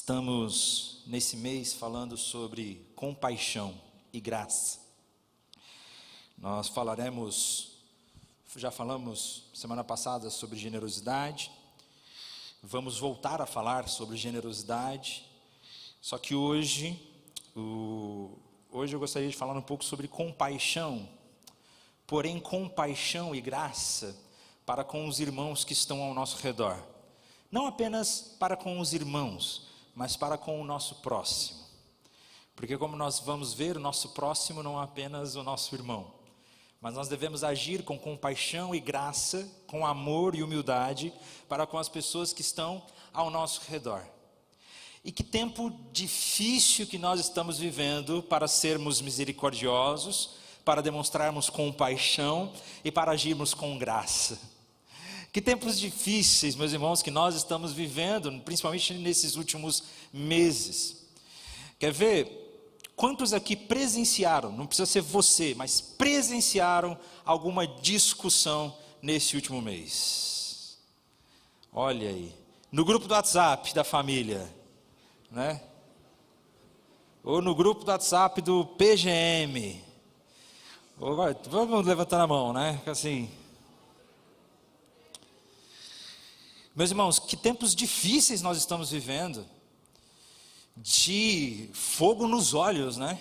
Estamos nesse mês falando sobre compaixão e graça. Nós já falamos semana passada sobre generosidade, vamos voltar a falar sobre generosidade, só que hoje eu gostaria de falar um pouco sobre compaixão, porém compaixão e graça para com os irmãos que estão ao nosso redor. Não apenas para com os irmãos, mas para com o nosso próximo. Porque como nós vamos ver, o nosso próximo não é apenas o nosso irmão, mas nós devemos agir com compaixão e graça, com amor e humildade, para com as pessoas que estão ao nosso redor. E que tempo difícil que nós estamos vivendo para sermos misericordiosos, para demonstrarmos compaixão e para agirmos com graça. Que tempos difíceis, meus irmãos, que nós estamos vivendo, principalmente nesses últimos meses. Quer ver? Quantos aqui presenciaram, não precisa ser você, mas presenciaram alguma discussão nesse último mês? Olha aí, no grupo do WhatsApp da família, né? Ou no grupo do WhatsApp do PGM. Ou vamos levantando a mão, né? Assim. Meus irmãos, que tempos difíceis nós estamos vivendo, de fogo nos olhos, né?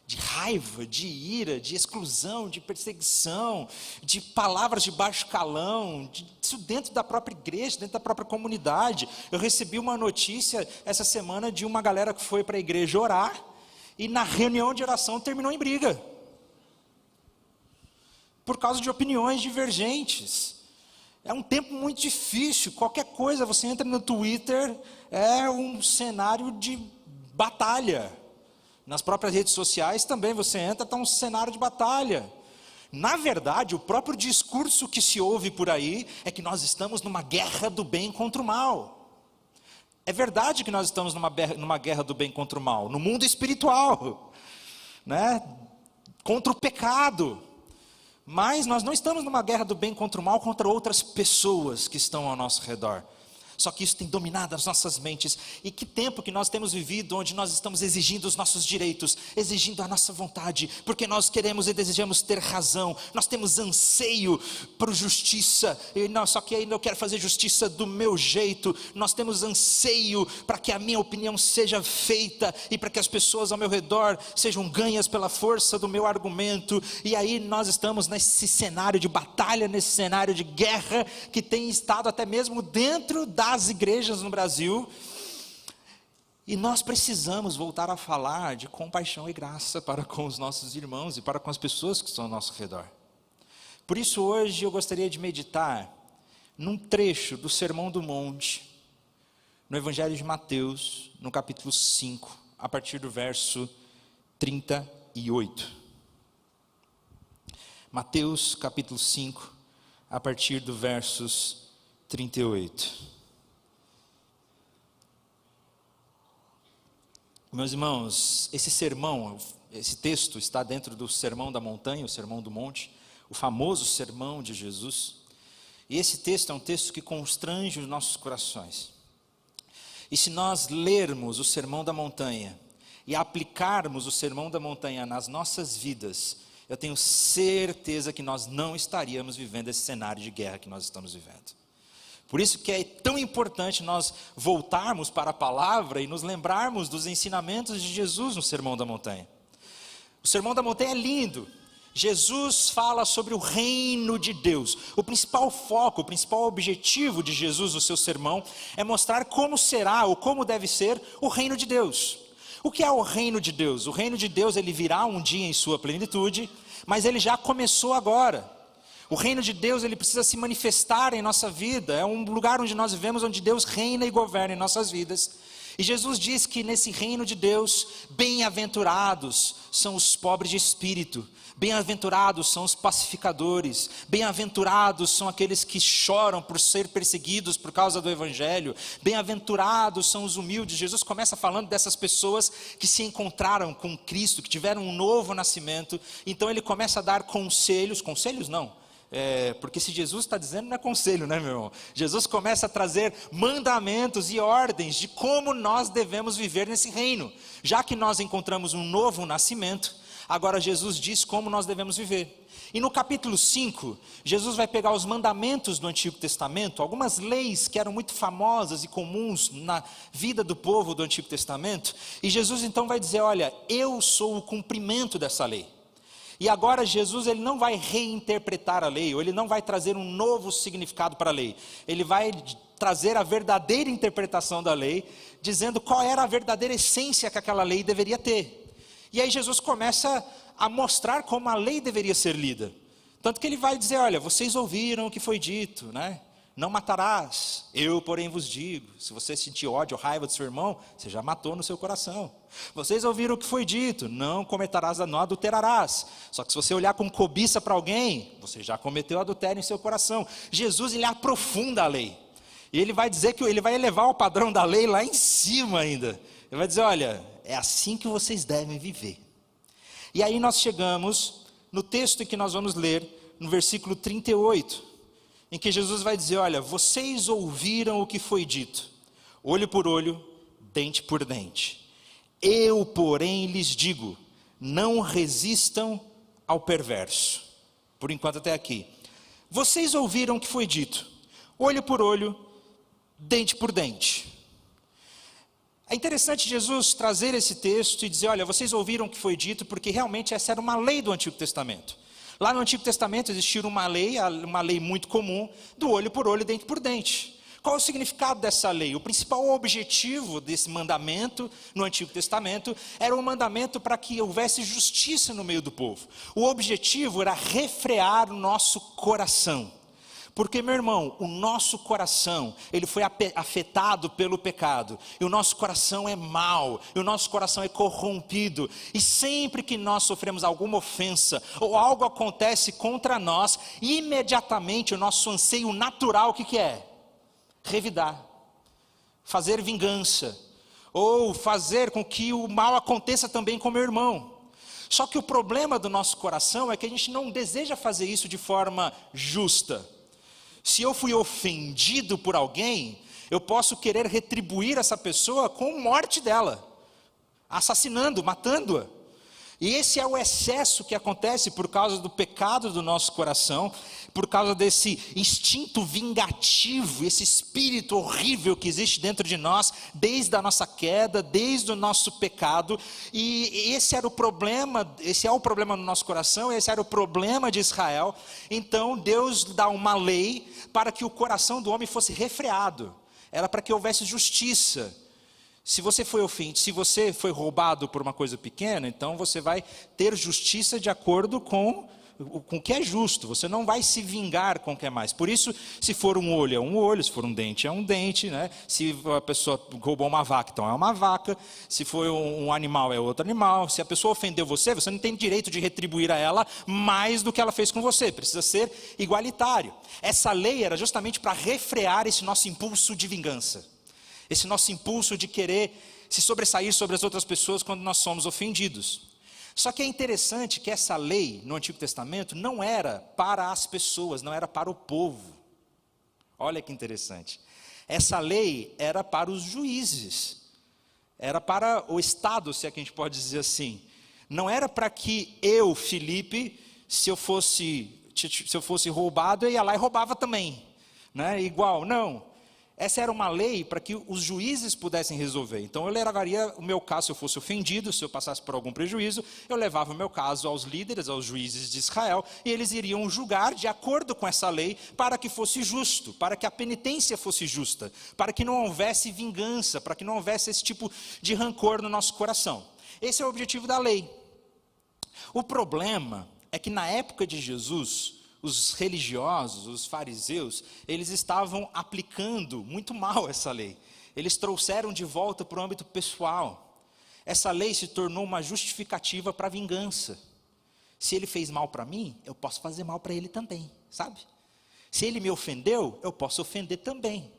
De raiva, de ira, de exclusão, de perseguição, de palavras de baixo calão, isso dentro da própria igreja, dentro da própria comunidade. Eu recebi uma notícia essa semana de uma galera que foi para a igreja orar, e na reunião de oração terminou em briga, por causa de opiniões divergentes. É um tempo muito difícil, qualquer coisa, você entra no Twitter, é um cenário de batalha. Nas próprias redes sociais também você entra, está um cenário de batalha. Na verdade, o próprio discurso que se ouve por aí é que nós estamos numa guerra do bem contra o mal. É verdade que nós estamos numa guerra do bem contra o mal, no mundo espiritual, né? Contra o pecado. Mas nós não estamos numa guerra do bem contra o mal, contra outras pessoas que estão ao nosso redor. Só que isso tem dominado as nossas mentes. E que tempo que nós temos vivido, onde nós estamos exigindo os nossos direitos, exigindo a nossa vontade, porque nós queremos e desejamos ter razão. Nós temos anseio por justiça, só que aí eu quero fazer justiça do meu jeito. Nós temos anseio para que a minha opinião seja feita, e para que as pessoas ao meu redor sejam ganhas pela força do meu argumento. E aí nós estamos nesse cenário de batalha, nesse cenário de guerra, que tem estado até mesmo dentro das igrejas no Brasil, e nós precisamos voltar a falar de compaixão e graça para com os nossos irmãos e para com as pessoas que estão ao nosso redor. Por isso hoje eu gostaria de meditar num trecho do Sermão do Monte, no Evangelho de Mateus, no capítulo 5, a partir do verso 38. Mateus capítulo 5, a partir do versos 38. Meus irmãos, esse texto está dentro do Sermão da Montanha, o Sermão do Monte, o famoso sermão de Jesus. E esse texto é um texto que constrange os nossos corações. E se nós lermos o Sermão da Montanha e aplicarmos o Sermão da Montanha nas nossas vidas, eu tenho certeza que nós não estaríamos vivendo esse cenário de guerra que nós estamos vivendo. Por isso que é tão importante nós voltarmos para a palavra e nos lembrarmos dos ensinamentos de Jesus no Sermão da Montanha. O Sermão da Montanha é lindo. Jesus fala sobre o reino de Deus. O principal foco, o principal objetivo de Jesus no seu sermão é mostrar como será ou como deve ser o reino de Deus. O que é o reino de Deus? O reino de Deus, ele virá um dia em sua plenitude, mas ele já começou agora. O reino de Deus, ele precisa se manifestar em nossa vida. É um lugar onde nós vivemos, onde Deus reina e governa em nossas vidas. E Jesus diz que nesse reino de Deus, bem-aventurados são os pobres de espírito, bem-aventurados são os pacificadores, bem-aventurados são aqueles que choram por ser perseguidos por causa do Evangelho, bem-aventurados são os humildes. Jesus começa falando dessas pessoas que se encontraram com Cristo, que tiveram um novo nascimento. Então ele começa a dar conselhos não, Porque se Jesus está dizendo, não é conselho, né, meu irmão? Jesus começa a trazer mandamentos e ordens de como nós devemos viver nesse reino. Já que nós encontramos um novo nascimento, agora Jesus diz como nós devemos viver. E no capítulo 5, Jesus vai pegar os mandamentos do Antigo Testamento, algumas leis que eram muito famosas e comuns na vida do povo do Antigo Testamento, e Jesus então vai dizer, olha, eu sou o cumprimento dessa lei. E agora Jesus ele não vai reinterpretar a lei, ou ele não vai trazer um novo significado para a lei. Ele vai trazer a verdadeira interpretação da lei, dizendo qual era a verdadeira essência que aquela lei deveria ter. E aí Jesus começa a mostrar como a lei deveria ser lida. Tanto que ele vai dizer, olha, vocês ouviram o que foi dito, né? Não matarás, eu porém vos digo. Se você sentir ódio ou raiva do seu irmão, você já matou no seu coração. Vocês ouviram o que foi dito, não cometerás, não adulterarás. Só que se você olhar com cobiça para alguém, você já cometeu adultério em seu coração. Jesus, ele aprofunda a lei. E ele vai dizer que ele vai elevar o padrão da lei lá em cima ainda. Ele vai dizer, olha, é assim que vocês devem viver. E aí nós chegamos no texto que nós vamos ler, no versículo 38, em que Jesus vai dizer, olha, vocês ouviram o que foi dito, olho por olho, dente por dente. Eu, porém, lhes digo, não resistam ao perverso. Por enquanto até aqui. Vocês ouviram o que foi dito, olho por olho, dente por dente. É interessante Jesus trazer esse texto e dizer, olha, vocês ouviram o que foi dito, porque realmente essa era uma lei do Antigo Testamento. Lá no Antigo Testamento existia uma lei muito comum, do olho por olho, dente por dente. Qual é o significado dessa lei? O principal objetivo desse mandamento no Antigo Testamento era um mandamento para que houvesse justiça no meio do povo. O objetivo era refrear o nosso coração. Porque, meu irmão, o nosso coração, ele foi afetado pelo pecado, e o nosso coração é mau, e o nosso coração é corrompido, e sempre que nós sofremos alguma ofensa, ou algo acontece contra nós, imediatamente o nosso anseio natural, o que é? Revidar, fazer vingança, ou fazer com que o mal aconteça também com meu irmão. Só que o problema do nosso coração é que a gente não deseja fazer isso de forma justa. Se eu fui ofendido por alguém, eu posso querer retribuir essa pessoa com a morte dela, assassinando, matando-a. E esse é o excesso que acontece por causa do pecado do nosso coração, por causa desse instinto vingativo, esse espírito horrível que existe dentro de nós, desde a nossa queda, desde o nosso pecado. E esse era o problema, esse é o problema no nosso coração, esse era o problema de Israel. Então Deus dá uma lei para que o coração do homem fosse refreado, era para que houvesse justiça. Se você foi ofendido, se você foi roubado por uma coisa pequena, então você vai ter justiça de acordo com o que é justo. Você não vai se vingar com o que é mais. Por isso, se for um olho, é um olho. Se for um dente, é um dente, né? Se a pessoa roubou uma vaca, então é uma vaca. Se for um animal, é outro animal. Se a pessoa ofendeu você, você não tem direito de retribuir a ela mais do que ela fez com você. Precisa ser igualitário. Essa lei era justamente para refrear esse nosso impulso de vingança. Esse nosso impulso de querer se sobressair sobre as outras pessoas quando nós somos ofendidos. Só que é interessante que essa lei no Antigo Testamento não era para as pessoas, não era para o povo. Olha que interessante. Essa lei era para os juízes, era para o Estado, se é que a gente pode dizer assim. Não era para que eu, Felipe, se eu fosse roubado, eu ia lá e roubava também, né? Igual, não. Essa era uma lei para que os juízes pudessem resolver. Então eu levaria o meu caso, se eu fosse ofendido, se eu passasse por algum prejuízo, eu levava o meu caso aos líderes, aos juízes de Israel, e eles iriam julgar de acordo com essa lei, para que fosse justo, para que a penitência fosse justa, para que não houvesse vingança, para que não houvesse esse tipo de rancor no nosso coração. Esse é o objetivo da lei. O problema é que na época de Jesus, os religiosos, os fariseus, eles estavam aplicando muito mal essa lei. Eles trouxeram de volta para o âmbito pessoal. Essa lei se tornou uma justificativa para a vingança. Se ele fez mal para mim, eu posso fazer mal para ele também, sabe? Se ele me ofendeu, eu posso ofender também.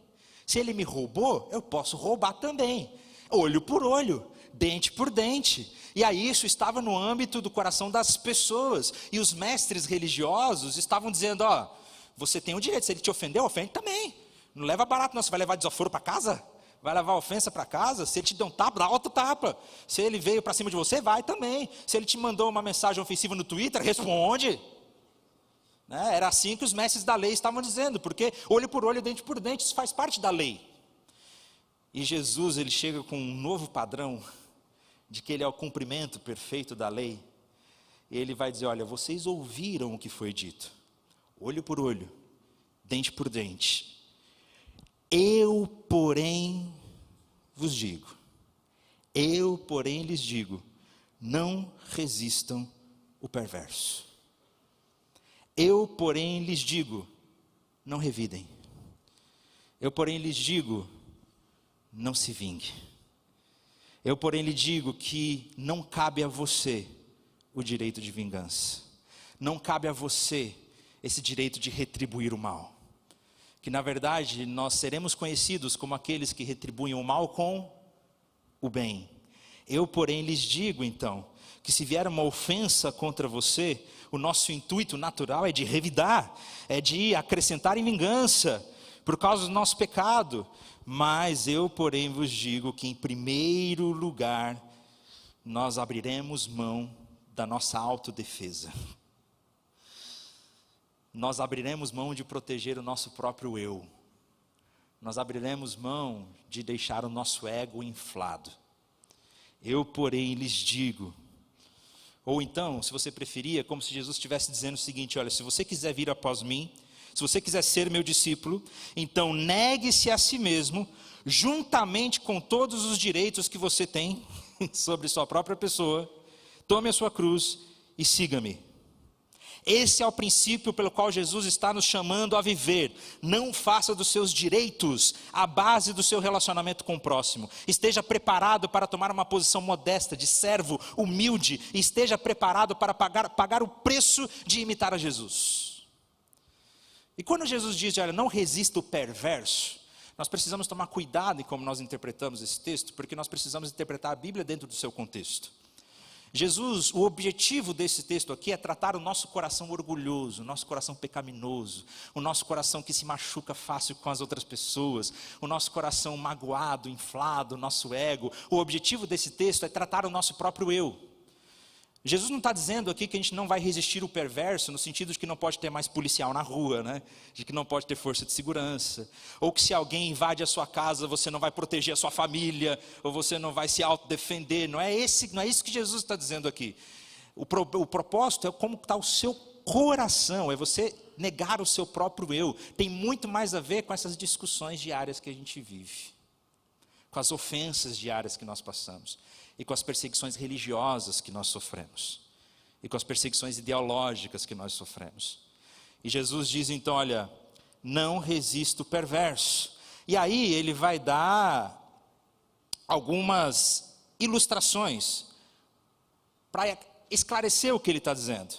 Se ele me roubou, eu posso roubar também. Olho por olho, dente por dente. E aí isso estava no âmbito do coração das pessoas. E os mestres religiosos estavam dizendo, ó, você tem o direito, se ele te ofendeu, ofende também. Não leva barato não, você vai levar desaforo para casa? Vai levar ofensa para casa? Se ele te deu um tapa, dá outro tapa. Se ele veio para cima de você, vai também. Se ele te mandou uma mensagem ofensiva no Twitter, responde. Né? Era assim que os mestres da lei estavam dizendo, porque olho por olho, dente por dente, isso faz parte da lei. E Jesus, ele chega com um novo padrão, de que ele é o cumprimento perfeito da lei. E ele vai dizer, olha, vocês ouviram o que foi dito. Olho por olho, dente por dente. Eu, porém, vos digo, eu, porém, lhes digo, não resistam o perverso. Eu, porém, lhes digo, não revidem. Eu, porém, lhes digo, não se vingue. Eu, porém, lhe digo que não cabe a você o direito de vingança. Não cabe a você esse direito de retribuir o mal. Que, na verdade, nós seremos conhecidos como aqueles que retribuem o mal com o bem. Eu, porém, lhes digo, então, que se vier uma ofensa contra você, o nosso intuito natural é de revidar, é de acrescentar em vingança, por causa do nosso pecado. Mas eu, porém, vos digo que, em primeiro lugar, nós abriremos mão da nossa autodefesa. Nós abriremos mão de proteger o nosso próprio eu. Nós abriremos mão de deixar o nosso ego inflado. Eu, porém, lhes digo. Ou então, se você preferia, como se Jesus estivesse dizendo o seguinte, olha, se você quiser vir após mim, se você quiser ser meu discípulo, então negue-se a si mesmo, juntamente com todos os direitos que você tem sobre sua própria pessoa, tome a sua cruz e siga-me. Esse é o princípio pelo qual Jesus está nos chamando a viver. Não faça dos seus direitos a base do seu relacionamento com o próximo. Esteja preparado para tomar uma posição modesta, de servo, humilde, e esteja preparado para pagar o preço de imitar a Jesus. E quando Jesus diz, olha, não resista o perverso, nós precisamos tomar cuidado em como nós interpretamos esse texto, porque nós precisamos interpretar a Bíblia dentro do seu contexto. Jesus, o objetivo desse texto aqui é tratar o nosso coração orgulhoso, o nosso coração pecaminoso, o nosso coração que se machuca fácil com as outras pessoas, o nosso coração magoado, inflado, o nosso ego. O objetivo desse texto é tratar o nosso próprio eu. Jesus não está dizendo aqui que a gente não vai resistir o perverso, no sentido de que não pode ter mais policial na rua, né? De que não pode ter força de segurança, ou que se alguém invade a sua casa, você não vai proteger a sua família, ou você não vai se autodefender. Não é isso que Jesus está dizendo aqui. O propósito é como está o seu coração, é você negar o seu próprio eu. Tem muito mais a ver com essas discussões diárias que a gente vive, com as ofensas diárias que nós passamos, e com as perseguições religiosas que nós sofremos, e com as perseguições ideológicas que nós sofremos. E Jesus diz então, olha, não resista o perverso. E aí ele vai dar algumas ilustrações para esclarecer o que ele está dizendo.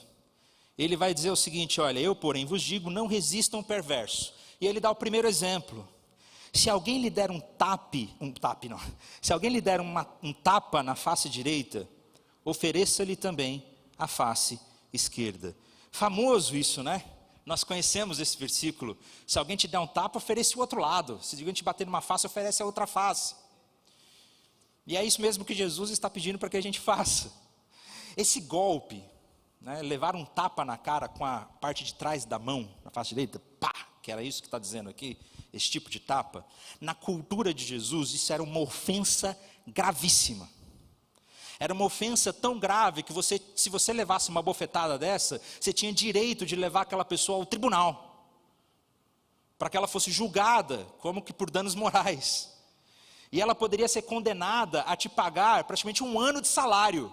Ele vai dizer o seguinte, olha, eu porém vos digo, não resistam o perverso. E ele dá o primeiro exemplo. Se alguém lhe der se alguém lhe der um tapa na face direita, ofereça-lhe também a face esquerda. Famoso isso, né? Nós conhecemos esse versículo. Se alguém te der um tapa, oferece o outro lado. Se alguém te bater numa face, oferece a outra face. E é isso mesmo que Jesus está pedindo para que a gente faça. Esse golpe, né, levar um tapa na cara com a parte de trás da mão, na face direita, pá, que era isso que está dizendo aqui, esse tipo de tapa, na cultura de Jesus, isso era uma ofensa gravíssima. Era uma ofensa tão grave que se você levasse uma bofetada dessa, você tinha direito de levar aquela pessoa ao tribunal, para que ela fosse julgada, como que por danos morais. E ela poderia ser condenada a te pagar praticamente 1 ano de salário,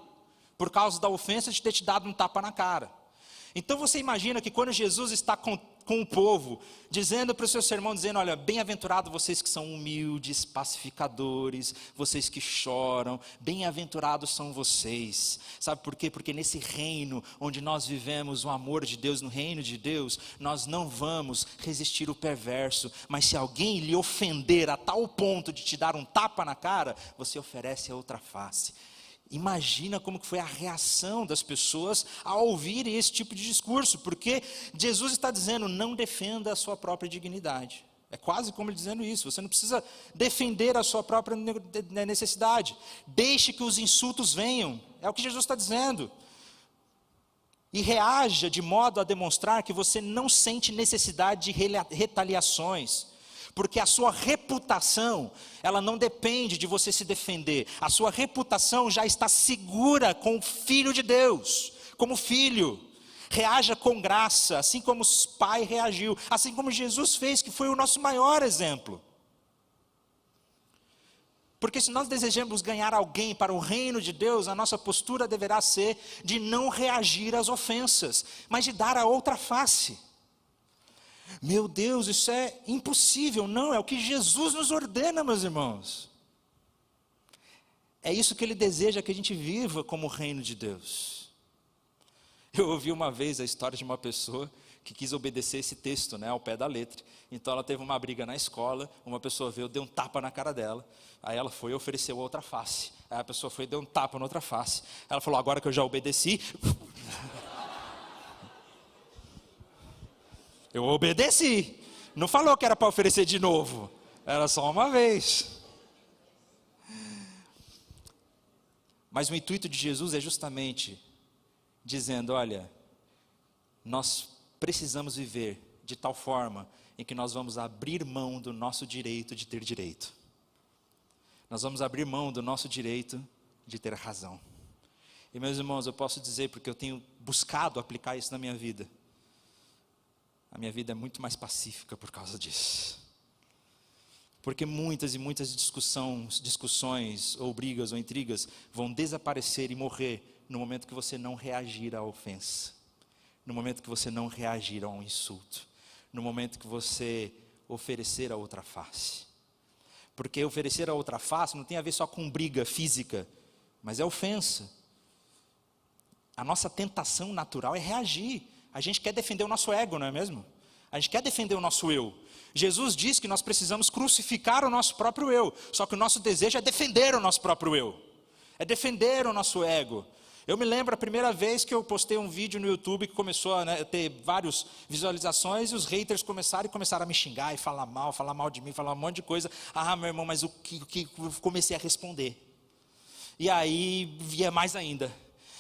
por causa da ofensa de ter te dado um tapa na cara. Então você imagina que quando Jesus está com o povo, dizendo para o seu sermão, dizendo, olha, bem-aventurado vocês que são humildes, pacificadores, vocês que choram, bem-aventurados são vocês. Sabe por quê? Porque nesse reino onde nós vivemos o amor de Deus, no reino de Deus, nós não vamos resistir o perverso, mas se alguém lhe ofender a tal ponto de te dar um tapa na cara, você oferece a outra face. Imagina como que foi a reação das pessoas ao ouvirem esse tipo de discurso, porque Jesus está dizendo, não defenda a sua própria dignidade. É quase como ele dizendo isso, você não precisa defender a sua própria necessidade. Deixe que os insultos venham, é o que Jesus está dizendo. E reaja de modo a demonstrar que você não sente necessidade de retaliações. Porque a sua reputação, ela não depende de você se defender. A sua reputação já está segura com o Filho de Deus, como filho. Reaja com graça, assim como o Pai reagiu, assim como Jesus fez, que foi o nosso maior exemplo. Porque se nós desejamos ganhar alguém para o reino de Deus, a nossa postura deverá ser de não reagir às ofensas, mas de dar a outra face. Meu Deus, isso é impossível. Não, é o que Jesus nos ordena, meus irmãos. É isso que Ele deseja que a gente viva como o reino de Deus. Eu ouvi uma vez a história de uma pessoa que quis obedecer esse texto, ao pé da letra. Então ela teve uma briga na escola, uma pessoa veio, deu um tapa na cara dela, aí ela foi e ofereceu a outra face. Aí a pessoa foi e deu um tapa na outra face. Ela falou, agora que eu já obedeci... Eu obedeci, não falou que era para oferecer de novo, era só uma vez. Mas o intuito de Jesus é justamente dizendo, olha, nós precisamos viver de tal forma em que nós vamos abrir mão do nosso direito de ter direito. Nós vamos abrir mão do nosso direito de ter razão. E meus irmãos, eu posso dizer, porque eu tenho buscado aplicar isso na minha vida, a minha vida é muito mais pacífica por causa disso. Porque muitas e muitas discussões, ou brigas, ou intrigas, vão desaparecer e morrer no momento que você não reagir à ofensa. No momento que você não reagir a um insulto. No momento que você oferecer a outra face. Porque oferecer a outra face não tem a ver só com briga física, mas é ofensa. A nossa tentação natural é reagir. A gente quer defender o nosso ego, não é mesmo? A gente quer defender o nosso eu. Jesus diz que nós precisamos crucificar o nosso próprio eu. Só que o nosso desejo é defender o nosso próprio eu. É defender o nosso ego. Eu me lembro a primeira vez que eu postei um vídeo no YouTube que começou a ter várias visualizações e os haters começaram a me xingar e falar mal de mim, falar um monte de coisa. Ah, meu irmão, mas o que comecei a responder. E aí via mais ainda.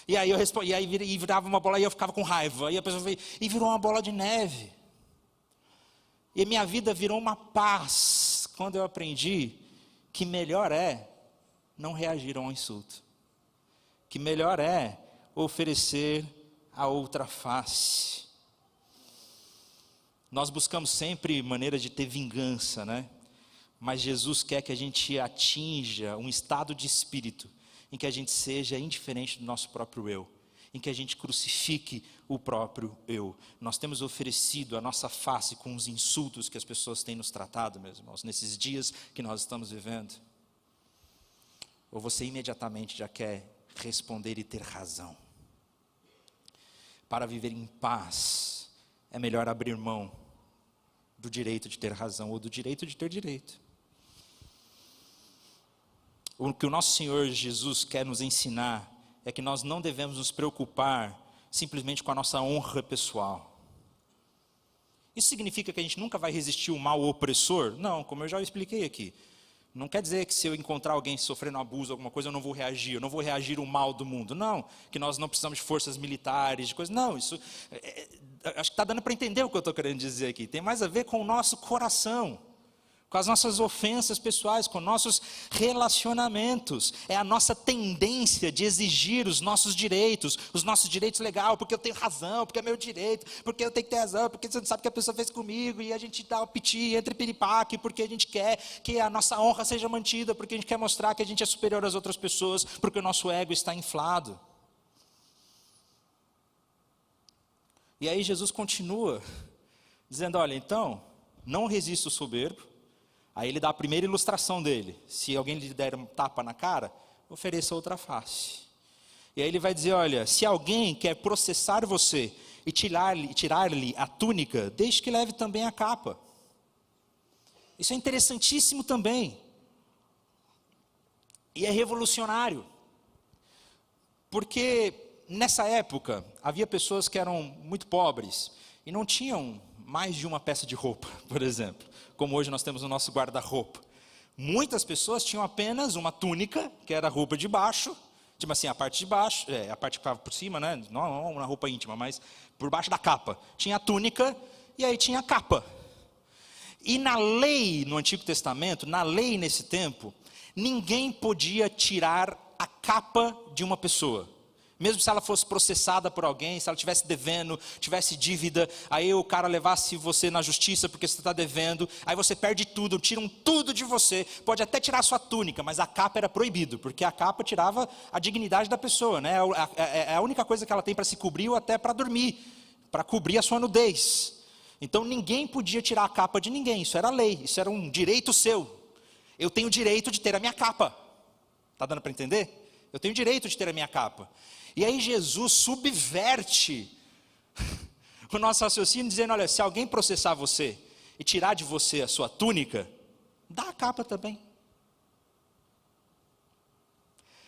E aí eu respondi, e aí virava uma bola e eu ficava com raiva. E a pessoa veio, e virou uma bola de neve. E a minha vida virou uma paz quando eu aprendi que melhor é não reagir a um insulto. Que melhor é oferecer a outra face. Nós buscamos sempre maneiras de ter vingança, Mas Jesus quer que a gente atinja um estado de espírito em que a gente seja indiferente do nosso próprio eu, em que a gente crucifique o próprio eu. Nós temos oferecido a nossa face com os insultos que as pessoas têm nos tratado, meus irmãos, nesses dias que nós estamos vivendo. Ou você imediatamente já quer responder e ter razão. Para viver em paz, é melhor abrir mão do direito de ter razão ou do direito de ter direito. O que o nosso Senhor Jesus quer nos ensinar é que nós não devemos nos preocupar simplesmente com a nossa honra pessoal. Isso significa que a gente nunca vai resistir o mal opressor? Não, como eu já expliquei aqui. Não quer dizer que se eu encontrar alguém sofrendo abuso, alguma coisa, eu não vou reagir o mal do mundo. Não, que nós não precisamos de forças militares, de coisas. Não, isso, acho que está dando para entender o que eu estou querendo dizer aqui. Tem mais a ver com o nosso coração, com as nossas ofensas pessoais, com nossos relacionamentos. É a nossa tendência de exigir os nossos direitos legais, porque eu tenho razão, porque é meu direito, porque eu tenho que ter razão, porque você não sabe o que a pessoa fez comigo, e a gente dá o piti, entre piripaque, porque a gente quer que a nossa honra seja mantida, porque a gente quer mostrar que a gente é superior às outras pessoas, porque o nosso ego está inflado. E aí Jesus continua dizendo, olha, então, não resista o soberbo. Aí ele dá a primeira ilustração dele. Se alguém lhe der um tapa na cara, ofereça outra face. E aí ele vai dizer, olha, se alguém quer processar você e tirar-lhe a túnica, deixe que leve também a capa. Isso é interessantíssimo também. E é revolucionário. Porque nessa época, havia pessoas que eram muito pobres e não tinham mais de uma peça de roupa, por exemplo. Como hoje nós temos o nosso guarda-roupa. Muitas pessoas tinham apenas uma túnica, que era a roupa de baixo, tipo assim, a parte de baixo, a parte que ficava por cima, né? Não uma roupa íntima, mas por baixo da capa. Tinha a túnica e aí tinha a capa. E na lei, no Antigo Testamento, na lei nesse tempo, ninguém podia tirar a capa de uma pessoa. Mesmo se ela fosse processada por alguém, se ela estivesse devendo, tivesse dívida, aí o cara levasse você na justiça porque você está devendo, aí você perde tudo, tiram tudo de você, pode até tirar a sua túnica, mas a capa era proibido, porque a capa tirava a dignidade da pessoa, né? É a única coisa que ela tem para se cobrir ou até para dormir, para cobrir a sua nudez. Então ninguém podia tirar a capa de ninguém, isso era lei, isso era um direito seu. Eu tenho o direito de ter a minha capa, está dando para entender? Eu tenho o direito de ter a minha capa. E aí Jesus subverte o nosso raciocínio dizendo, olha, se alguém processar você e tirar de você a sua túnica, dá a capa também.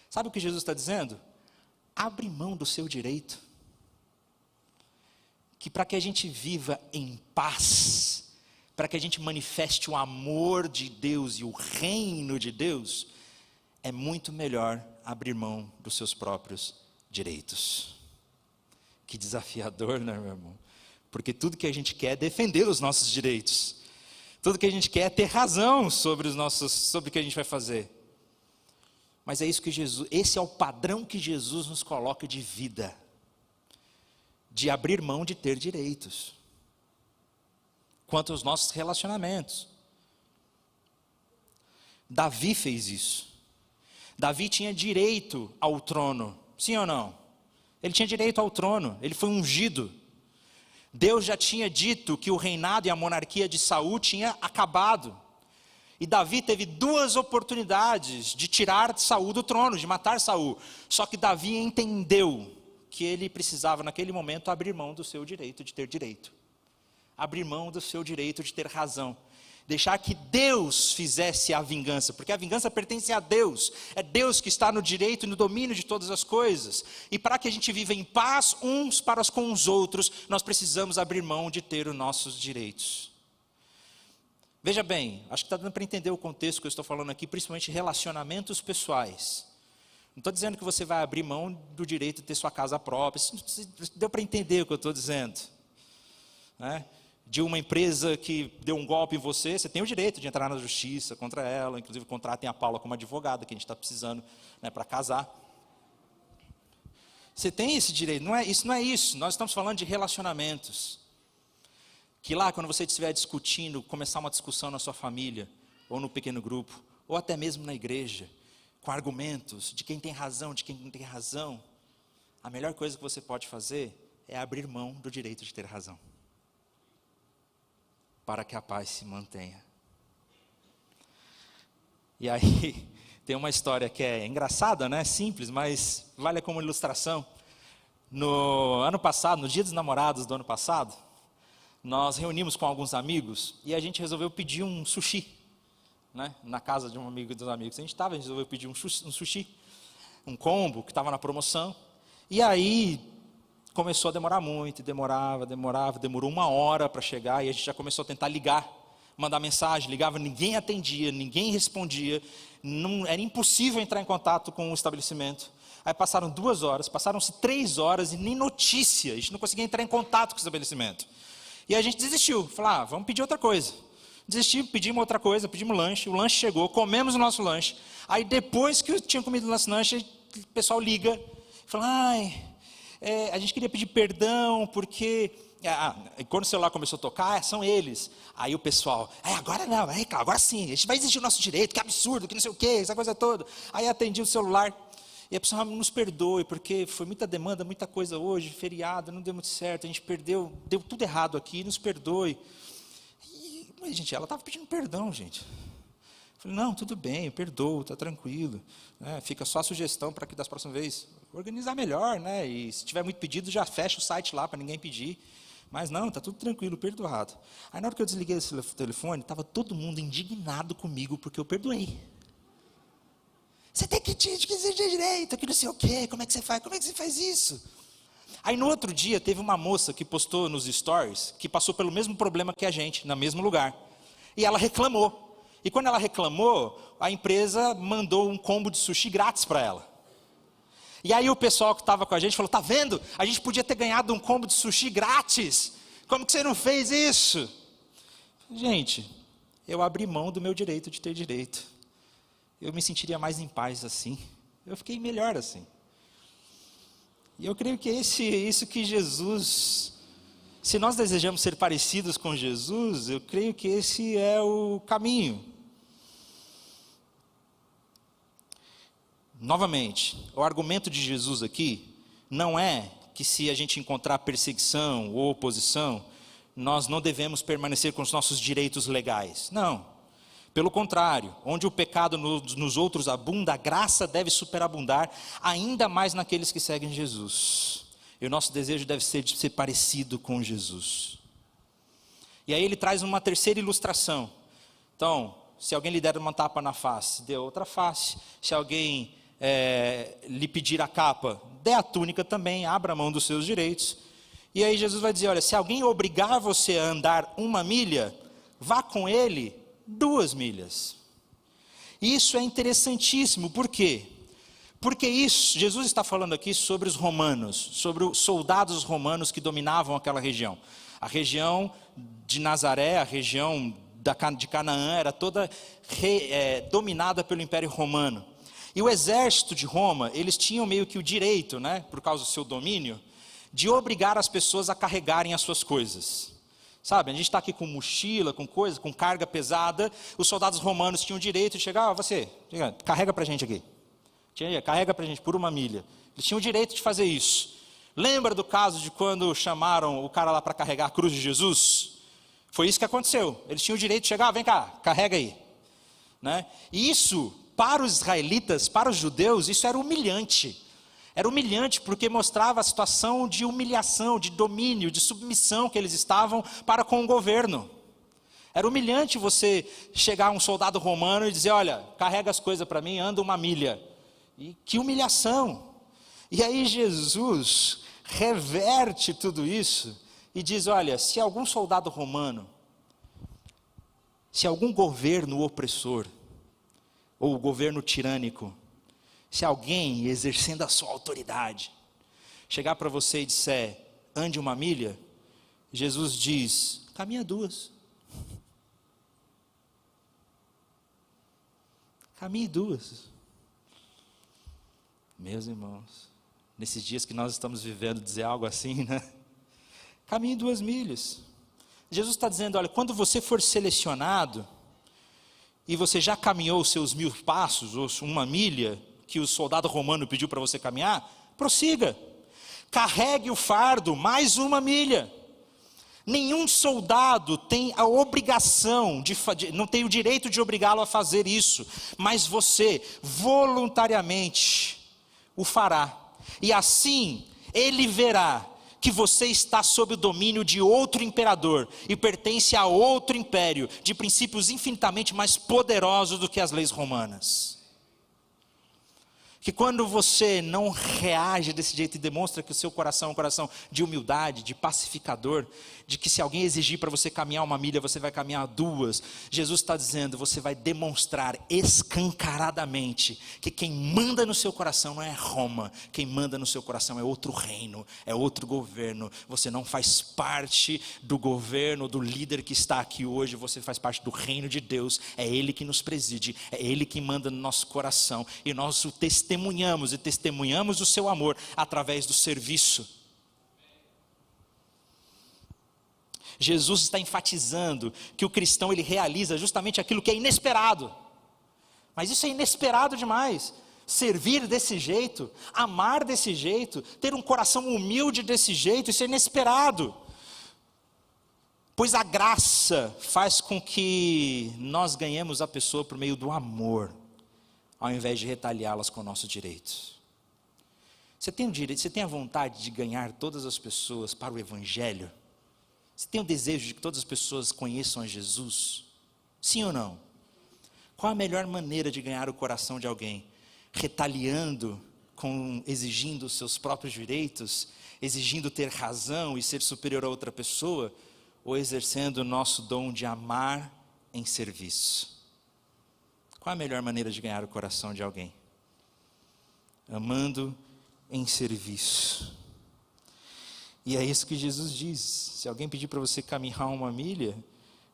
Sabe o que Jesus está dizendo? Abre mão do seu direito. Que para que a gente viva em paz, para que a gente manifeste o amor de Deus e o reino de Deus, é muito melhor abrir mão dos seus próprios direitos. Que desafiador, né, meu irmão? Porque tudo que a gente quer é defender os nossos direitos. Tudo que a gente quer é ter razão sobre o que a gente vai fazer. Mas é isso que esse é o padrão que Jesus nos coloca de vida. De abrir mão de ter direitos. Quanto aos nossos relacionamentos. Davi fez isso. Davi tinha direito ao trono. Sim ou não? Ele tinha direito ao trono, ele foi ungido. Deus já tinha dito que o reinado e a monarquia de Saul tinha acabado. E Davi teve 2 oportunidades de tirar Saul do trono, de matar Saul. Só que Davi entendeu que ele precisava naquele momento abrir mão do seu direito de ter direito. Abrir mão do seu direito de ter razão. Deixar que Deus fizesse a vingança, porque a vingança pertence a Deus. É Deus que está no direito e no domínio de todas as coisas. E para que a gente viva em paz uns para com os outros, nós precisamos abrir mão de ter os nossos direitos. Veja bem, acho que está dando para entender o contexto que eu estou falando aqui, principalmente relacionamentos pessoais. Não estou dizendo que você vai abrir mão do direito de ter sua casa própria. Deu para entender o que eu estou dizendo, né? De uma empresa que deu um golpe em você, você tem o direito de entrar na justiça contra ela, inclusive contratem a Paula como advogada, que a gente está precisando, né, para casar. Você tem esse direito, isso não é isso, nós estamos falando de relacionamentos. Que lá, quando você estiver discutindo, começar uma discussão na sua família, ou no pequeno grupo, ou até mesmo na igreja, com argumentos de quem tem razão, de quem não tem razão, a melhor coisa que você pode fazer é abrir mão do direito de ter razão. Para que a paz se mantenha. E aí, tem uma história que é engraçada, né? Simples, mas vale como ilustração. No ano passado, no Dia dos Namorados do ano passado, nós reunimos com alguns amigos e a gente resolveu pedir um sushi, né? Na casa de um amigo dos amigos. A gente resolveu pedir um sushi, um combo que estava na promoção. E aí começou a demorar muito, demorou 1 hora para chegar, e a gente já começou a tentar ligar, mandar mensagem, ligava, ninguém atendia, ninguém respondia, era impossível entrar em contato com o estabelecimento. Aí passaram 2 horas, passaram-se 3 horas e nem notícia, a gente não conseguia entrar em contato com o estabelecimento. E a gente desistiu, falou, vamos pedir outra coisa. Desistimos, pedimos outra coisa, pedimos lanche, o lanche chegou, comemos o nosso lanche. Aí depois que eu tinha comido o nosso lanche, o pessoal liga, fala, a gente queria pedir perdão, porque quando o celular começou a tocar, são eles. Aí o pessoal, agora não, agora sim, a gente vai exigir o nosso direito, que absurdo, que não sei o que, essa coisa toda. Aí atendi o celular, E a pessoa nos perdoe, porque foi muita demanda, muita coisa hoje, feriado, não deu muito certo, a gente perdeu, deu tudo errado aqui, nos perdoe. Mas, gente, ela estava pedindo perdão, gente. Eu falei, não, tudo bem, eu perdoo, está tranquilo. Né? Fica só a sugestão para que das próximas vezes organizar melhor, né? E se tiver muito pedido, já fecha o site lá para ninguém pedir. Mas não, está tudo tranquilo, perdoado. Aí na hora que eu desliguei esse telefone, estava todo mundo indignado comigo, porque eu perdoei. Você tem que dizer direito, que não sei o quê, como é que você faz isso? Aí no outro dia, teve uma moça que postou nos stories, que passou pelo mesmo problema que a gente, no mesmo lugar. E ela reclamou. E quando ela reclamou, a empresa mandou um combo de sushi grátis para ela. E aí o pessoal que estava com a gente falou, tá vendo? A gente podia ter ganhado um combo de sushi grátis. Como que você não fez isso? Gente, eu abri mão do meu direito de ter direito. Eu me sentiria mais em paz assim. Eu fiquei melhor assim. E eu creio que isso que Jesus, se nós desejamos ser parecidos com Jesus, eu creio que esse é o caminho. Novamente, o argumento de Jesus aqui não é que se a gente encontrar perseguição ou oposição, nós não devemos permanecer com os nossos direitos legais. Não. Pelo contrário, onde o pecado nos outros abunda, a graça deve superabundar, ainda mais naqueles que seguem Jesus. E o nosso desejo deve ser de ser parecido com Jesus. E aí ele traz uma terceira ilustração. Então, se alguém lhe der uma tapa na face, dê outra face. Se alguém lhe pedir a capa, dê a túnica também, abra mão dos seus direitos. E aí Jesus vai dizer, olha, se alguém obrigar você a andar 1 milha, vá com ele 2 milhas. Isso é interessantíssimo, por quê? Porque isso, Jesus está falando aqui sobre os romanos, sobre os soldados romanos que dominavam aquela região. A região de Nazaré, a região de Canaã, era toda dominada pelo Império Romano. E o exército de Roma, eles tinham meio que o direito, né, por causa do seu domínio, de obrigar as pessoas a carregarem as suas coisas. Sabe, a gente está aqui com mochila, com coisa, com carga pesada. Os soldados romanos tinham o direito de chegar, você, carrega para a gente aqui. Carrega para a gente por 1 milha. Eles tinham o direito de fazer isso. Lembra do caso de quando chamaram o cara lá para carregar a cruz de Jesus? Foi isso que aconteceu. Eles tinham o direito de chegar, vem cá, carrega aí. Né? E isso, para os israelitas, para os judeus, isso era humilhante. Era humilhante porque mostrava a situação de humilhação, de domínio, de submissão que eles estavam para com o governo. Era humilhante você chegar a um soldado romano e dizer, olha, carrega as coisas para mim, anda 1 milha. E que humilhação. E aí Jesus reverte tudo isso e diz, olha, se algum soldado romano, se algum governo opressor, ou governo tirânico, se alguém exercendo a sua autoridade, chegar para você e disser, ande 1 milha, Jesus diz, caminha 2. Caminhe 2. Meus irmãos, nesses dias que nós estamos vivendo, dizer algo assim, né? Caminhe 2 milhas. Jesus está dizendo, olha, quando você for selecionado, e você já caminhou os seus 1000 passos, ou 1 milha, que o soldado romano pediu para você caminhar, prossiga, carregue o fardo, mais 1 milha. Nenhum soldado tem a obrigação, não tem o direito de obrigá-lo a fazer isso, mas você, voluntariamente, o fará, e assim, ele verá, que você está sob o domínio de outro imperador, e pertence a outro império, de princípios infinitamente mais poderosos do que as leis romanas. Que quando você não reage desse jeito e demonstra que o seu coração é um coração de humildade, de pacificador, de que se alguém exigir para você caminhar 1 milha, você vai caminhar 2, Jesus está dizendo, você vai demonstrar escancaradamente que quem manda no seu coração não é Roma, quem manda no seu coração é outro reino, é outro governo. Você não faz parte do governo, do líder que está aqui hoje, você faz parte do reino de Deus, é Ele que nos preside, é Ele que manda no nosso coração, e nós o testemunhamos o seu amor através do serviço. Jesus está enfatizando que o cristão ele realiza justamente aquilo que é inesperado. Mas isso é inesperado demais. servir desse jeito, amar desse jeito, ter um coração humilde desse jeito, isso é inesperado. Pois a graça faz com que nós ganhemos a pessoa por meio do amor, ao invés de retaliá-las com o nosso direito. Você tem o direito, você tem a vontade de ganhar todas as pessoas para o Evangelho? Você tem o desejo de que todas as pessoas conheçam a Jesus? Sim ou não? Qual a melhor maneira de ganhar o coração de alguém? Retaliando, exigindo os seus próprios direitos, exigindo ter razão e ser superior a outra pessoa, ou exercendo o nosso dom de amar em serviço? Qual a melhor maneira de ganhar o coração de alguém? Amando em serviço. E é isso que Jesus diz: se alguém pedir para você caminhar 1 milha,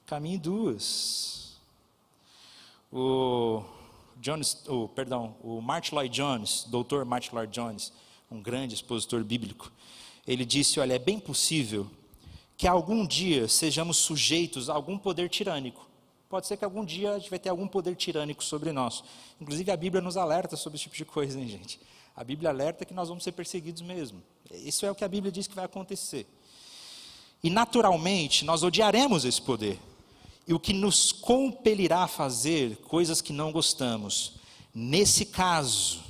caminhe 2. O Martyn Lloyd-Jones, Dr. Martyn Lloyd-Jones, um grande expositor bíblico, ele disse: olha, é bem possível que algum dia sejamos sujeitos a algum poder tirânico. Pode ser que algum dia a gente vai ter algum poder tirânico sobre nós. Inclusive a Bíblia nos alerta sobre esse tipo de coisa, hein, gente? A Bíblia alerta que nós vamos ser perseguidos mesmo. Isso é o que a Bíblia diz que vai acontecer. E naturalmente nós odiaremos esse poder. E o que nos compelirá a fazer coisas que não gostamos. Nesse caso,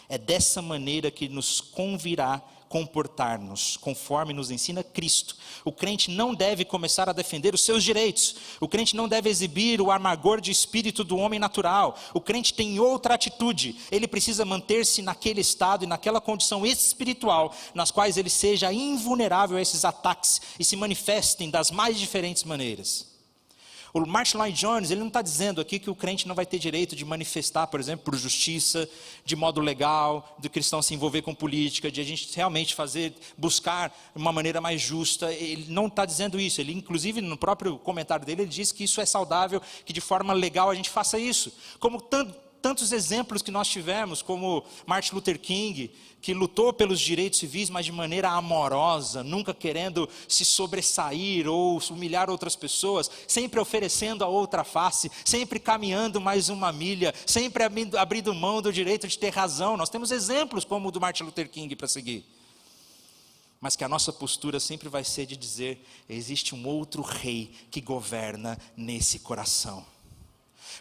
é dessa maneira que nos convirá comportar-nos, conforme nos ensina Cristo. O crente não deve começar a defender os seus direitos. O crente não deve exibir o amargor de espírito do homem natural. O crente tem outra atitude. Ele precisa manter-se naquele estado e naquela condição espiritual, nas quais ele seja invulnerável a esses ataques e se manifestem das mais diferentes maneiras. O Martyn Lloyd-Jones, ele não está dizendo aqui que o crente não vai ter direito de manifestar, por exemplo, por justiça, de modo legal, do cristão se envolver com política, de a gente realmente buscar uma maneira mais justa. Ele não está dizendo isso. Ele, inclusive, no próprio comentário dele, ele diz que isso é saudável, que de forma legal a gente faça isso. Como tantos exemplos que nós tivemos, como Martin Luther King, que lutou pelos direitos civis, mas de maneira amorosa, nunca querendo se sobressair ou humilhar outras pessoas, sempre oferecendo a outra face, sempre caminhando mais 1 milha, sempre abrindo mão do direito de ter razão. Nós temos exemplos como o do Martin Luther King para seguir. Mas que a nossa postura sempre vai ser de dizer: existe um outro rei que governa nesse coração.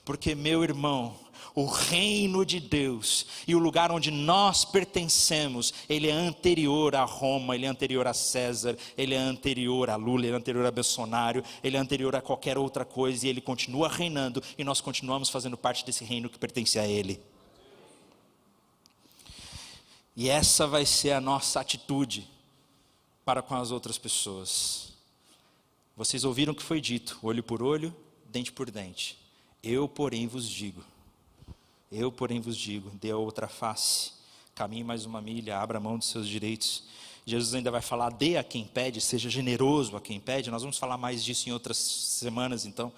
Porque, meu irmão, o reino de Deus e o lugar onde nós pertencemos, ele é anterior a Roma, ele é anterior a César, ele é anterior a Lula, ele é anterior a Bolsonaro, ele é anterior a qualquer outra coisa, e ele continua reinando, e nós continuamos fazendo parte desse reino que pertence a ele. E essa vai ser a nossa atitude para com as outras pessoas. Vocês ouviram o que foi dito: olho por olho, dente por dente. Eu, porém, vos digo, dê a outra face, caminhe mais 1 milha, abra mão dos seus direitos. Jesus ainda vai falar: dê a quem pede, seja generoso a quem pede. Nós vamos falar mais disso em outras semanas, então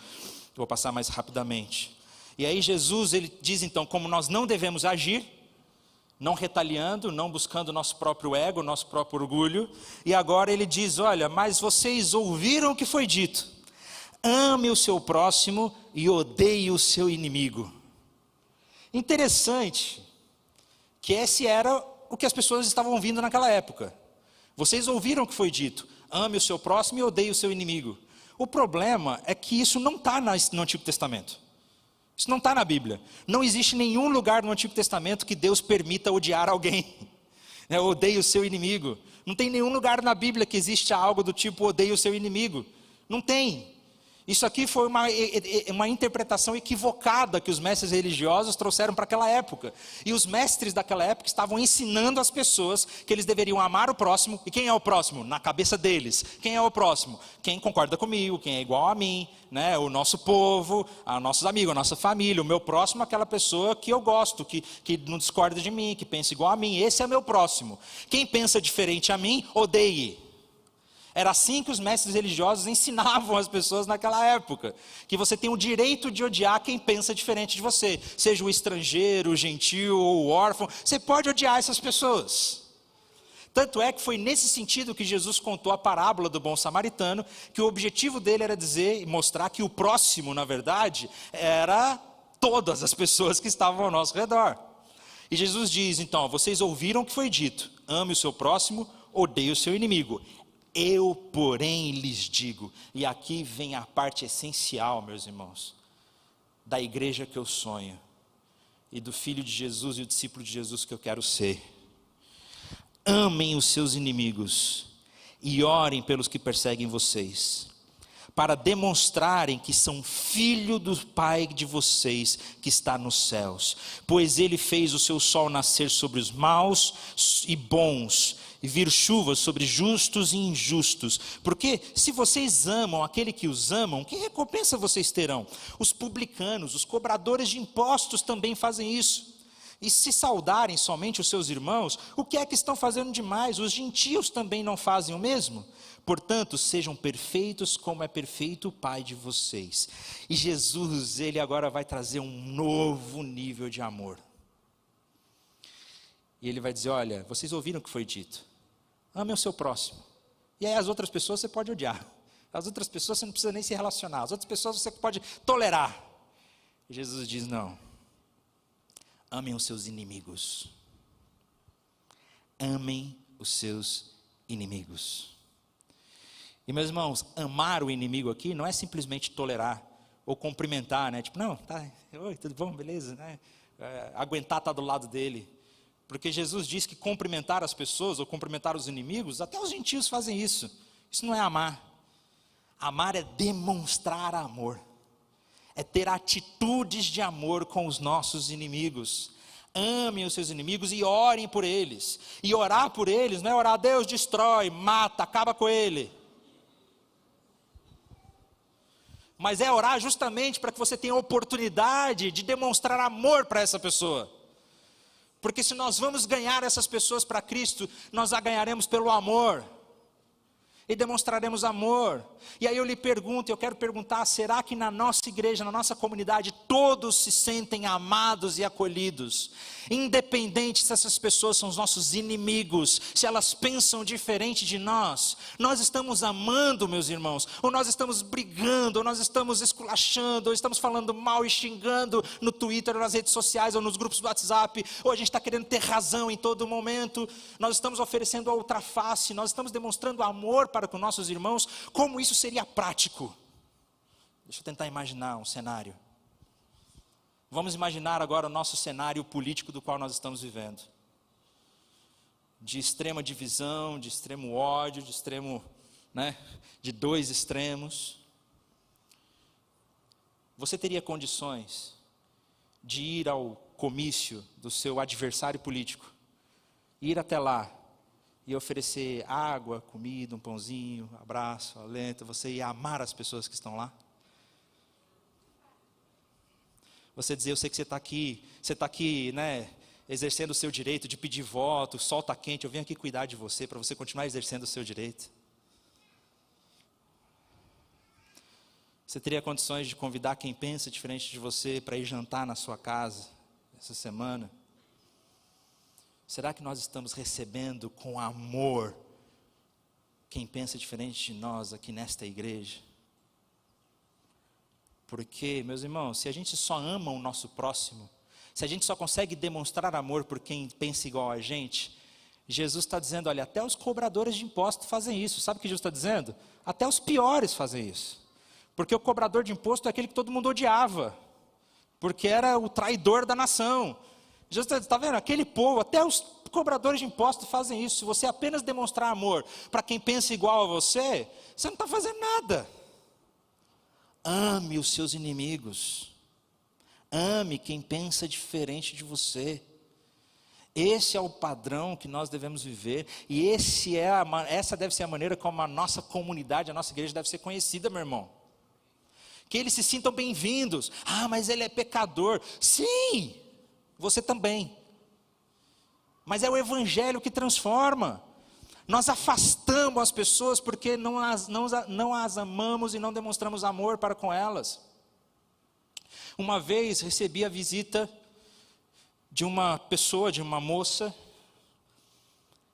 vou passar mais rapidamente. E aí Jesus, ele diz então como nós não devemos agir, não retaliando, não buscando nosso próprio ego, nosso próprio orgulho. E agora ele diz: olha, mas vocês ouviram o que foi dito: ame o seu próximo e odeie o seu inimigo. Interessante que esse era o que as pessoas estavam ouvindo naquela época. Vocês ouviram o que foi dito: ame o seu próximo e odeie o seu inimigo. O problema é que isso não está no Antigo Testamento. Isso não está na Bíblia. Não existe nenhum lugar no Antigo Testamento que Deus permita odiar alguém. Odeie o seu inimigo. Não tem nenhum lugar na Bíblia que existe algo do tipo odeie o seu inimigo. Não tem. Isso aqui foi uma interpretação equivocada que os mestres religiosos trouxeram para aquela época. E os mestres daquela época estavam ensinando as pessoas que eles deveriam amar o próximo. E quem é o próximo? Na cabeça deles. Quem é o próximo? Quem concorda comigo, quem é igual a mim, né? O nosso povo, os nossos amigos, a nossa família. O meu próximo é aquela pessoa que eu gosto, que não discorda de mim, que pensa igual a mim. Esse é meu próximo. Quem pensa diferente a mim, odeie. Era assim que os mestres religiosos ensinavam as pessoas naquela época, que você tem o direito de odiar quem pensa diferente de você, seja o estrangeiro, o gentil ou o órfão. Você pode odiar essas pessoas. Tanto é que foi nesse sentido que Jesus contou a parábola do bom samaritano, que o objetivo dele era dizer e mostrar que o próximo, na verdade, era todas as pessoas que estavam ao nosso redor. E Jesus diz, então, vocês ouviram o que foi dito, ame o seu próximo, odeie o seu inimigo. Eu, porém, lhes digo, e aqui vem a parte essencial, meus irmãos, da igreja que eu sonho, e do filho de Jesus e o discípulo de Jesus que eu quero ser. Amem os seus inimigos, e orem pelos que perseguem vocês, para demonstrarem que são filho do Pai de vocês que está nos céus, pois Ele fez o seu sol nascer sobre os maus e bons, e vir chuvas sobre justos e injustos, porque se vocês amam aquele que os amam, que recompensa vocês terão? Os publicanos, os cobradores de impostos também fazem isso. E se saudarem somente os seus irmãos, o que é que estão fazendo demais? Os gentios também não fazem o mesmo? Portanto, sejam perfeitos como é perfeito o Pai de vocês. E Jesus, Ele agora vai trazer um novo nível de amor. E Ele vai dizer, olha, vocês ouviram o que foi dito. Ame o seu próximo. E aí as outras pessoas você pode odiar. As outras pessoas você não precisa nem se relacionar. As outras pessoas você pode tolerar. E Jesus diz, não. Amem os seus inimigos. Amem os seus inimigos. E meus irmãos, amar o inimigo aqui não é simplesmente tolerar ou cumprimentar, né? Tipo, não, tá, oi, tudo bom, beleza, né? Aguentar estar do lado dele. Porque Jesus diz que cumprimentar as pessoas ou cumprimentar os inimigos, até os gentios fazem isso. Isso não é amar. Amar é demonstrar amor. É ter atitudes de amor com os nossos inimigos. Amem os seus inimigos e orem por eles. E orar por eles não é orar, Deus destrói, mata, acaba com ele. Mas é orar justamente para que você tenha a oportunidade de demonstrar amor para essa pessoa. Porque se nós vamos ganhar essas pessoas para Cristo, nós a ganharemos pelo amor. E demonstraremos amor. E aí eu lhe pergunto, eu quero perguntar, será que na nossa igreja, na nossa comunidade, todos se sentem amados e acolhidos? Independente se essas pessoas são os nossos inimigos, se elas pensam diferente de nós, nós estamos amando, meus irmãos, ou nós estamos brigando, ou nós estamos esculachando, ou estamos falando mal e xingando no Twitter, ou nas redes sociais, ou nos grupos do WhatsApp, ou a gente está querendo ter razão em todo momento, nós estamos oferecendo a outra face, nós estamos demonstrando amor para com nossos irmãos. Como isso seria prático? Deixa eu tentar imaginar um cenário. Vamos imaginar agora o nosso cenário político do qual nós estamos vivendo. De extrema divisão, de extremo ódio, de extremo, de dois extremos. Você teria condições de ir ao comício do seu adversário político, ir até lá e oferecer água, comida, um pãozinho, abraço, alento, você ia amar as pessoas que estão lá? Você dizer, eu sei que você está aqui, exercendo o seu direito de pedir voto, o sol está quente, eu vim aqui cuidar de você, para você continuar exercendo o seu direito. Você teria condições de convidar quem pensa diferente de você para ir jantar na sua casa essa semana? Será que nós estamos recebendo com amor quem pensa diferente de nós aqui nesta igreja? Porque, meus irmãos, se a gente só ama o nosso próximo, se a gente só consegue demonstrar amor por quem pensa igual a gente, Jesus está dizendo, olha, até os cobradores de imposto fazem isso. Sabe o que Jesus está dizendo? Até os piores fazem isso. Porque o cobrador de imposto é aquele que todo mundo odiava, porque era o traidor da nação. Jesus está vendo? Aquele povo, até os cobradores de impostos fazem isso. Se você apenas demonstrar amor para quem pensa igual a você, você não está fazendo nada. Ame os seus inimigos. Ame quem pensa diferente de você. Esse é o padrão que nós devemos viver. E essa deve ser a maneira como a nossa comunidade, a nossa igreja deve ser conhecida, meu irmão. Que eles se sintam bem-vindos. Ah, mas ele é pecador. Sim, você também. Mas é o evangelho que transforma. Nós afastamos as pessoas porque não as amamos e não demonstramos amor para com elas. Uma vez recebi a visita de uma pessoa, de uma moça,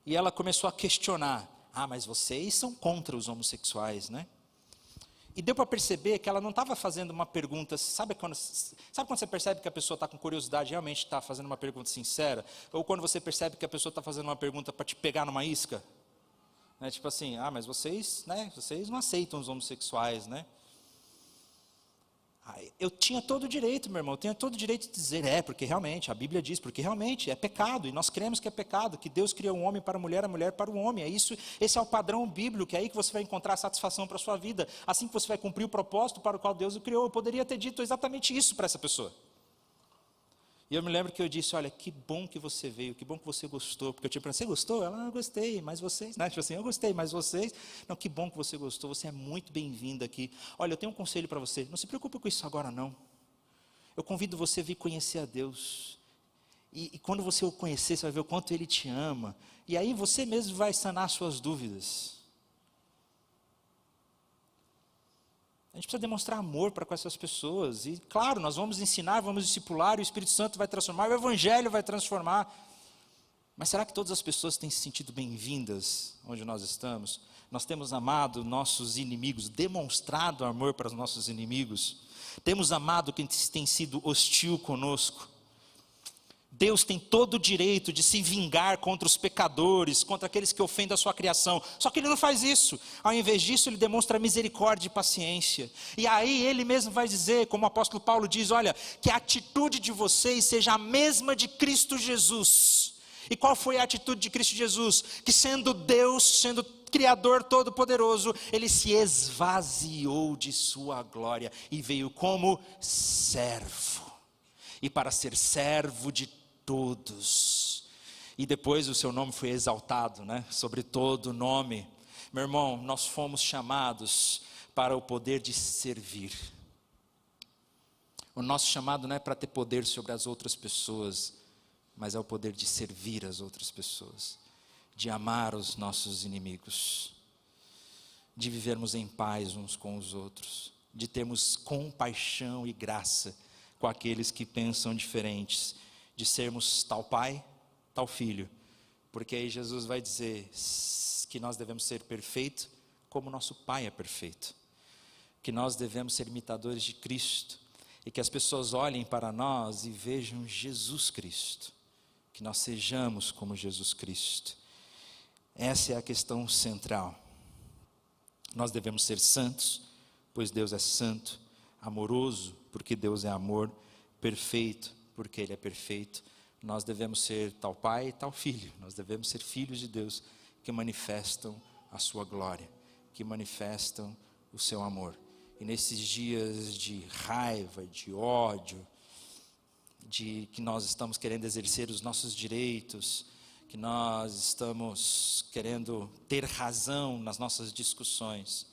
e ela começou a questionar, mas vocês são contra os homossexuais, né? E deu para perceber que ela não estava fazendo uma pergunta, sabe quando você percebe que a pessoa está com curiosidade, realmente está fazendo uma pergunta sincera? Ou quando você percebe que a pessoa está fazendo uma pergunta para te pegar numa isca? Tipo assim, mas vocês não aceitam os homossexuais, né? Eu tinha todo o direito, meu irmão, eu tinha todo o direito de dizer, porque realmente, a Bíblia diz, porque realmente é pecado, e nós cremos que é pecado, que Deus criou um homem para a mulher para o homem, esse é o padrão bíblico, é aí que você vai encontrar satisfação para a sua vida, assim que você vai cumprir o propósito para o qual Deus o criou. Eu poderia ter dito exatamente isso para essa pessoa. E eu me lembro que eu disse, olha, que bom que você veio, que bom que você gostou, porque eu tinha perguntado, você gostou? Ela, eu gostei, mas vocês, tipo assim, eu gostei, mas vocês, não, que bom que você gostou, você é muito bem-vinda aqui. Olha, eu tenho um conselho para você, não se preocupe com isso agora não, eu convido você a vir conhecer a Deus, e quando você o conhecer, você vai ver o quanto Ele te ama, e aí você mesmo vai sanar suas dúvidas. A gente precisa demonstrar amor para com essas pessoas. E claro, nós vamos ensinar, vamos discipular, e o Espírito Santo vai transformar, o Evangelho vai transformar. Mas será que todas as pessoas têm se sentido bem-vindas onde nós estamos? Nós temos amado nossos inimigos, demonstrado amor para os nossos inimigos. Temos amado quem tem sido hostil conosco. Deus tem todo o direito de se vingar contra os pecadores, contra aqueles que ofendem a sua criação. Só que Ele não faz isso. Ao invés disso, Ele demonstra misericórdia e paciência. E aí Ele mesmo vai dizer, como o apóstolo Paulo diz, olha, que a atitude de vocês seja a mesma de Cristo Jesus. E qual foi a atitude de Cristo Jesus? Que sendo Deus, sendo Criador Todo-Poderoso, Ele se esvaziou de sua glória e veio como servo. E para ser servo de todos, e depois o seu nome foi exaltado, sobre todo nome. Meu irmão, nós fomos chamados para o poder de servir. O nosso chamado não é para ter poder sobre as outras pessoas, mas é o poder de servir as outras pessoas, de amar os nossos inimigos, de vivermos em paz uns com os outros, de termos compaixão e graça com aqueles que pensam diferentes, de sermos tal pai, tal filho, porque aí Jesus vai dizer que nós devemos ser perfeitos como nosso Pai é perfeito, que nós devemos ser imitadores de Cristo, e que as pessoas olhem para nós e vejam Jesus Cristo, que nós sejamos como Jesus Cristo. Essa é a questão central. Nós devemos ser santos, pois Deus é santo, amoroso, porque Deus é amor, perfeito, porque Ele é perfeito. Nós devemos ser tal pai e tal filho, nós devemos ser filhos de Deus, que manifestam a sua glória, que manifestam o seu amor. E nesses dias de raiva, de ódio, de que nós estamos querendo exercer os nossos direitos, que nós estamos querendo ter razão nas nossas discussões,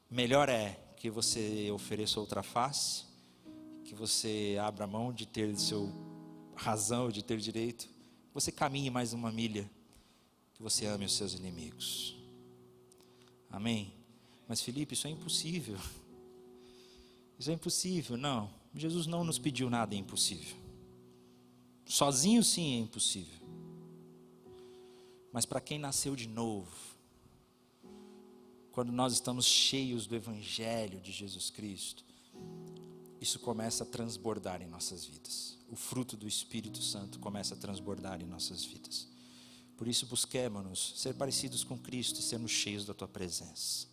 melhor é que você ofereça outra face, que você abra mão de ter seu razão, de ter direito, você caminhe mais uma milha, que você ame os seus inimigos. Amém? Mas Felipe, isso é impossível. Isso é impossível. Não, Jesus não nos pediu nada impossível. Sozinho sim é impossível. Mas para quem nasceu de novo, quando nós estamos cheios do Evangelho de Jesus Cristo, isso começa a transbordar em nossas vidas. O fruto do Espírito Santo começa a transbordar em nossas vidas. Por isso busquemos ser parecidos com Cristo e sermos cheios da Tua presença.